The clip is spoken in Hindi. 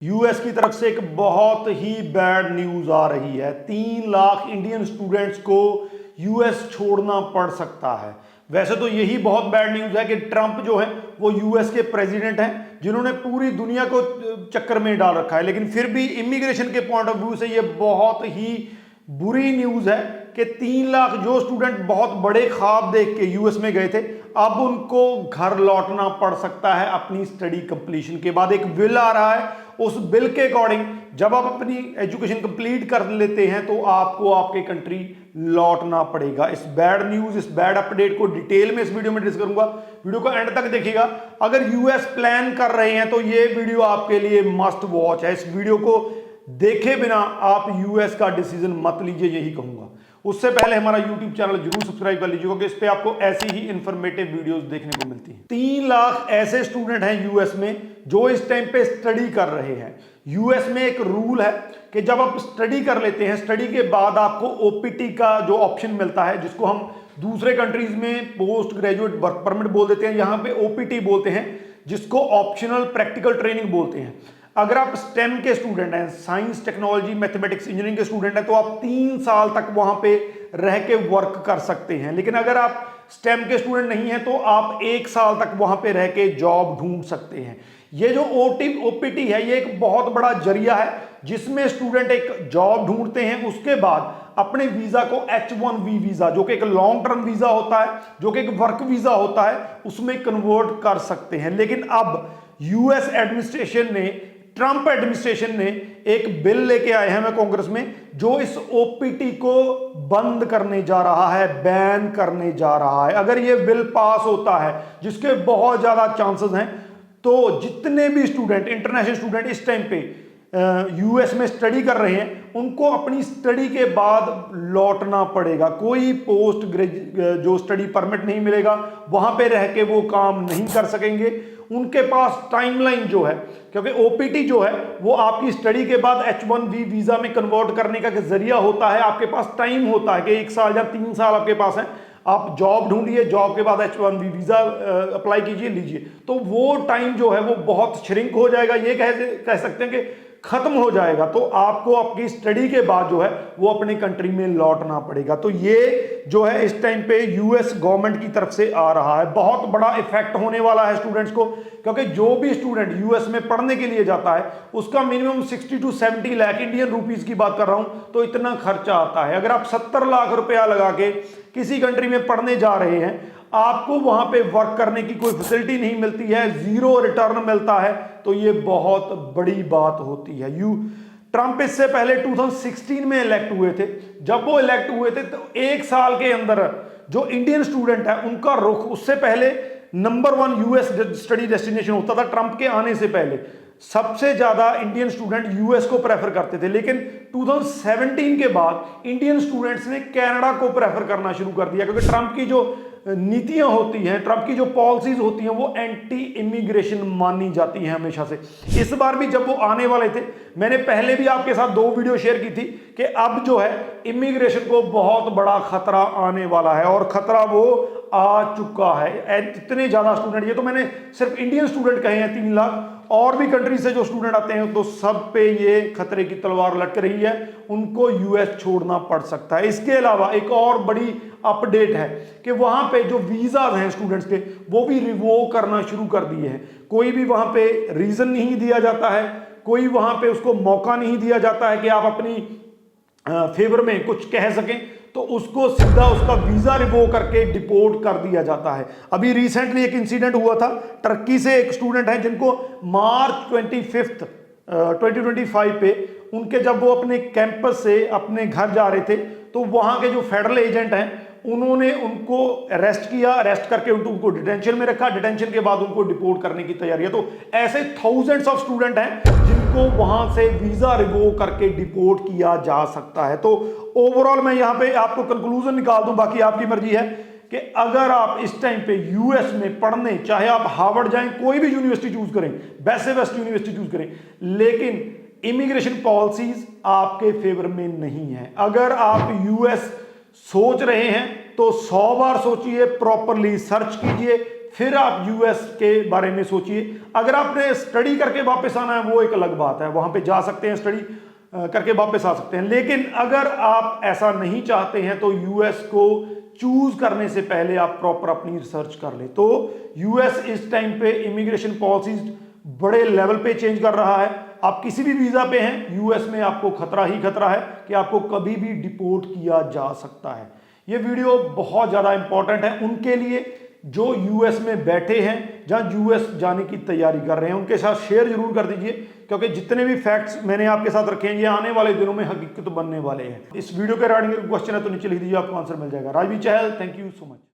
यूएस की तरफ से एक बहुत ही बैड न्यूज आ रही है। 3 लाख इंडियन स्टूडेंट्स को यूएस छोड़ना पड़ सकता है। वैसे तो यही बहुत बैड न्यूज है कि ट्रंप जो है वो यूएस के प्रेसिडेंट हैं जिन्होंने पूरी दुनिया को चक्कर में डाल रखा है, लेकिन फिर भी इमिग्रेशन के पॉइंट ऑफ व्यू से ये बहुत ही बुरी न्यूज है कि 3 लाख जो स्टूडेंट बहुत बड़े ख्वाब देख के यूएस में गए थे, अब उनको घर लौटना पड़ सकता है अपनी स्टडी कंप्लीशन के बाद। एक बिल आ रहा है, उस बिल के अकॉर्डिंग जब आप अपनी एजुकेशन कंप्लीट कर लेते हैं तो आपको आपके कंट्री लौटना पड़ेगा। इस बैड न्यूज, इस बैड अपडेट को डिटेल में इस वीडियो में डिस्कस करूंगा। वीडियो को एंड तक देखिएगा। अगर यूएस प्लान कर रहे हैं तो ये वीडियो आपके लिए मस्ट वॉच है। इस वीडियो को देखे बिना आप यूएस का डिसीजन मत लीजिए, यही कहूंगा। उससे पहले हमारा यूट्यूब चैनल जरूर सब्सक्राइब कर लीजिएगा क्योंकि इस पे आपको ऐसी ही इंफॉर्मेटिव वीडियोस देखने को मिलती हैं। 3 लाख ऐसे स्टूडेंट हैं यूएस में जो इस टाइम पे स्टडी कर रहे हैं। यूएस में एक रूल है कि जब आप स्टडी कर लेते हैं, स्टडी के बाद आपको ओपीटी का जो ऑप्शन मिलता है, जिसको हम दूसरे कंट्रीज में पोस्ट ग्रेजुएट वर्क परमिट बोल देते हैं, यहां पे ओपीटी बोलते हैं, जिसको ऑप्शनल प्रैक्टिकल ट्रेनिंग बोलते हैं। अगर आप स्टेम के स्टूडेंट हैं, साइंस टेक्नोलॉजी मैथमेटिक्स इंजीनियरिंग के स्टूडेंट हैं, तो आप 3 साल तक वहां पे रह के वर्क कर सकते हैं। लेकिन अगर आप स्टेम के स्टूडेंट नहीं हैं तो आप 1 साल तक वहां पे रह के जॉब ढूंढ सकते हैं। ये जो ओपीटी है, ये एक बहुत बड़ा जरिया है जिसमें स्टूडेंट एक जॉब ढूंढते हैं, उसके बाद अपने वीजा को H1B वीजा, जो कि एक लॉन्ग टर्म वीजा होता है, जो कि एक वर्क वीजा होता है, उसमें कन्वर्ट कर सकते हैं। लेकिन अब यूएस एडमिनिस्ट्रेशन ने, ट्रंप एडमिनिस्ट्रेशन ने एक बिल लेके आए हैं कांग्रेस में जो इस ओपीटी को बंद करने जा रहा है, बैन करने जा रहा है। अगर ये बिल पास होता है, जिसके बहुत ज्यादा चांसेस हैं, तो जितने भी स्टूडेंट, इंटरनेशनल स्टूडेंट इस टाइम पे यूएस में स्टडी कर रहे हैं, उनको अपनी स्टडी के बाद लौटना पड़ेगा। कोई पोस्ट ग्रेजुएट जो स्टडी परमिट नहीं मिलेगा, वहां पे रह के वो काम नहीं कर सकेंगे। उनके पास टाइमलाइन जो है, क्योंकि ओपीटी जो है वो आपकी स्टडी के बाद H1B वीजा में कन्वर्ट करने का जरिया होता है। आपके पास टाइम होता है कि 1 साल या 3 साल आपके पास है, आप जॉब ढूंढिए, जॉब के बाद H1B वीजा अप्लाई कीजिए, लीजिए। तो वो टाइम जो है वो बहुत श्रिंक हो जाएगा, ये कह सकते हैं कि खत्म हो जाएगा। तो आपको आपकी स्टडी के बाद जो है वो अपने कंट्री में लौटना पड़ेगा। तो ये जो है इस टाइम पे यूएस गवर्नमेंट की तरफ से आ रहा है, बहुत बड़ा इफेक्ट होने वाला है स्टूडेंट्स को, क्योंकि जो भी स्टूडेंट यूएस में पढ़ने के लिए जाता है उसका minimum 60 to 70 lakh Indian rupees की बात कर रहा हूं, तो इतना खर्चा आता है। अगर आप 70 लाख रुपया लगा के किसी कंट्री में पढ़ने जा रहे हैं, आपको वहां पे वर्क करने की कोई फैसिलिटी नहीं मिलती है, 0 रिटर्न मिलता है, तो ये बहुत बड़ी बात होती है। ट्रंप इससे पहले 2016 में इलेक्ट हुए थे। जब वो इलेक्ट हुए थे तो 1 साल के अंदर जो इंडियन स्टूडेंट है उनका रुख, उससे पहले नंबर 1 यूएस स्टडी डेस्टिनेशन होता था। ट्रंप के आने से पहले सबसे ज्यादा इंडियन स्टूडेंट यूएस को प्रेफर करते थे, लेकिन 2017 के बाद इंडियन स्टूडेंट्स ने कनाडा को प्रेफर करना शुरू कर दिया, क्योंकि ट्रंप की जो नीतियां होती हैं, ट्रंप की जो पॉलिसीज होती हैं, वो एंटी इमिग्रेशन मानी जाती हैं हमेशा से। इस बार भी जब वो आने वाले थे, मैंने पहले भी आपके साथ 2 वीडियो शेयर की थी कि अब जो है इमिग्रेशन को बहुत बड़ा खतरा आने वाला है, और खतरा वो आ चुका है। इतने ज्यादा स्टूडेंट, ये तो मैंने सिर्फ इंडियन स्टूडेंट कहे हैं 3 लाख, और भी कंट्री से जो स्टूडेंट आते हैं तो सब पे ये खतरे की तलवार लटक रही है, उनको यूएस छोड़ना पड़ सकता है। इसके अलावा एक और बड़ी अपडेट है कि वहां पे जो वीजाज हैं स्टूडेंट्स के, वो भी रिवोक करना शुरू कर दिए हैं। कोई भी वहां पे रीजन नहीं दिया जाता है, कोई वहां पे उसको मौका नहीं दिया जाता है कि आप अपनी फेवर में कुछ कह सकें, तो उसको सीधा उसका वीजा रिवोक करके डिपोर्ट कर दिया जाता है। अभी रिसेंटली एक इंसिडेंट हुआ था, टर्की से एक स्टूडेंट है जिनको मार्च 25 2025 पे उनके, जब वो अपने कैंपस से अपने घर जा रहे थे, तो वहां के जो फेडरल एजेंट हैं उन्होंने उनको अरेस्ट किया, अरेस्ट करके उनको डिटेंशन में रखा, डिटेंशन के बाद उनको डिपोर्ट करने की तैयारी है। तो ऐसे थाउजेंड्स ऑफ स्टूडेंट हैं जिनको वहां से वीजा रिवोक करके डिपोर्ट किया जा सकता है। तो ओवरऑल मैं यहां पे आपको कंक्लूजन निकाल दूं, बाकी आपकी मर्जी है कि अगर आप इस टाइम पे यूएस में पढ़ने, चाहे आप हार्वर्ड जाएं, कोई भी यूनिवर्सिटी चूज करें, बेस्ट से बेस्ट यूनिवर्सिटी चूज करें, लेकिन इमिग्रेशन पॉलिसीज आपके फेवर में नहीं है। अगर आप यूएस सोच रहे हैं तो 100 बार सोचिए, प्रॉपरली सर्च कीजिए, फिर आप यूएस के बारे में सोचिए। अगर आपने स्टडी करके वापस आना है वो एक अलग बात है, वहां पे जा सकते हैं, स्टडी करके वापस आ सकते हैं। लेकिन अगर आप ऐसा नहीं चाहते हैं तो यूएस को चूज करने से पहले आप प्रॉपर अपनी रिसर्च कर ले। तो यूएस इस टाइम पे इमिग्रेशन पॉलिसीज बड़े लेवल पे चेंज कर रहा है। आप किसी भी वीजा पे हैं, यूएस में आपको खतरा ही खतरा है कि आपको कभी भी डिपोर्ट किया जा सकता है। ये वीडियो बहुत ज्यादा इंपॉर्टेंट है उनके लिए जो यूएस में बैठे हैं, जहां यूएस जाने की तैयारी कर रहे हैं, उनके साथ शेयर जरूर कर दीजिए, क्योंकि जितने भी फैक्ट्स मैंने आपके साथ रखे हैं ये आने वाले दिनों में हकीकत बनने वाले हैं। इस वीडियो के रिगार्डिंग क्वेश्चन है तो नीचे लिख दीजिए, आपको आंसर मिल जाएगा। राजवीर चहल, थैंक यू सो मच।